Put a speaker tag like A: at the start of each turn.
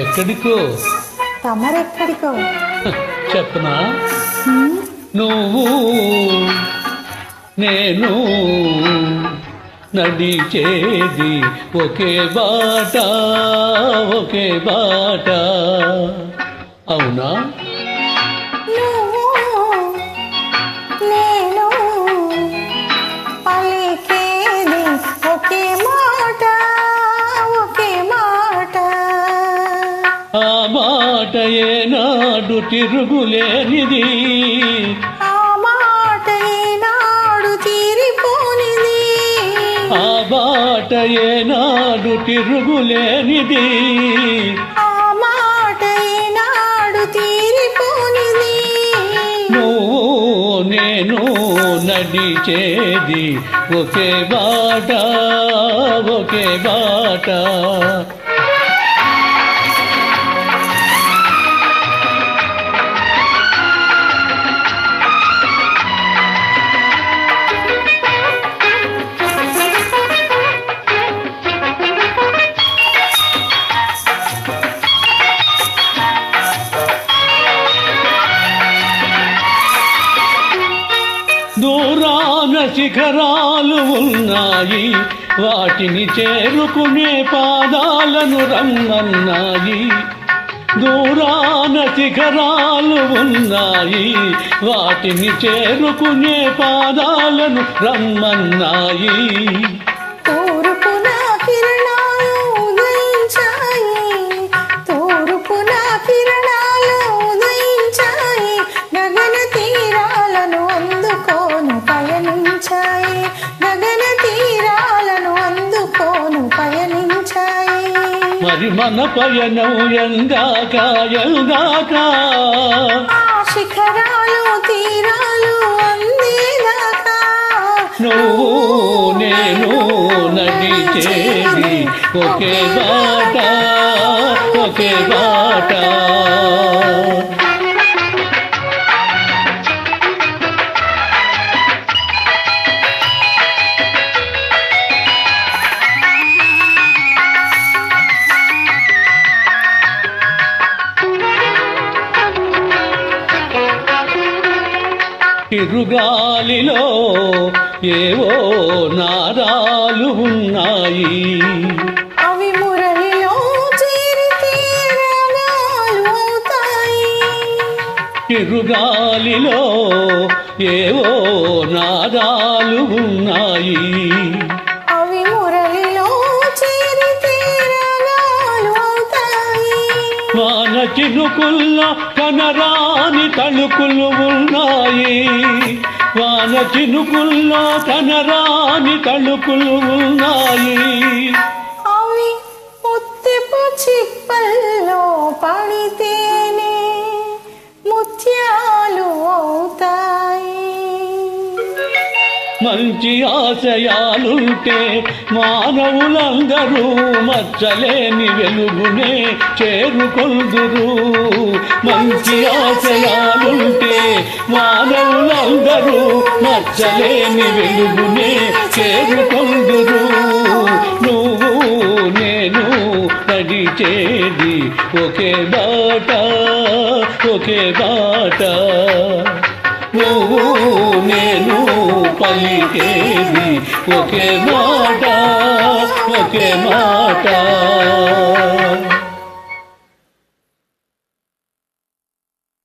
A: ఎక్కడికో?
B: తమరెక్కడికో
A: చెప్పనా? నువ్వు నేను నడిచేది ఒకే బాట, ఒకే బాట. అవునా?
B: నేను పలికేది ఒకే మాట, ఒకే మాట.
A: ఆ మాట ఏనాడు తిరుగులేనిది,
B: ఆ మాట ఏనాడు తీరిపోనిది,
A: ఆ మాట ఏనాడు తిరుగులేనిది.
B: ఆ మాట ఏనాడు తీరిపోనిది.
A: నువ్వు నేను నడిచేది ఒకే బాట, ఒకే బాట. దూరాన శిఖరాలు ఉన్నాయి, వాటిని చేరుకునే పాదాలను రమ్మన్నాయి. దూరాన శిఖరాలు ఉన్నాయి, వాటిని చేరుకునే పాదాలను రమ్మన్నాయి.
B: తూర్పున కిరణాలు ఉదయించాయి, తూర్పున కిరణాలు ఉదయించాయి. గగన తీరాలను అందుకోను పయనించాయి, గగన తీరాలను అందుకోను పయనించాయి.
A: మరి మన పయనం ఎందాక, ఎందాక?
B: ఆ శిఖరాలు తీరాలు అందేదాకా.
A: నువ్వు నేను నడిచేది ఒకే బాట, ఒకే బాట. తిరుగాలిలో ఏవో నారాలు ఉన్నాయి,
B: అవి మురళిలో చేరితే రాగాలు అవుతాయి.
A: తిరుగాలిలో ఏవో నారాలు ఉన్నాయి,
B: అవి మురళిలో చేరితే రాగాలు అవుతాయి.
A: వాన చినుకుల్లో కనరాని తళుకులు ఉన్నాయి, వాన చినుకుల్లో కనరాని తళుకులు ఉన్నాయి.
B: అవి ముత్యపు చిప్పల్లో పడితేనే ముత్యాలు అవుతాయి.
A: మంచి ఆశయాలుంటే మానవులందరూ మచ్చలేని వెలుగునే చేరుకొందురు. మంచి ఆశయాలుంటే మానవులందరూ మచ్చలేని వెలుగునే చేరుకొందురు. నువ్వు నేను నడిచేది ఒకే బాట, ఒకే బాట. నువ్వు నేను పలికేది ఒకే మాట, ఒకే మాట.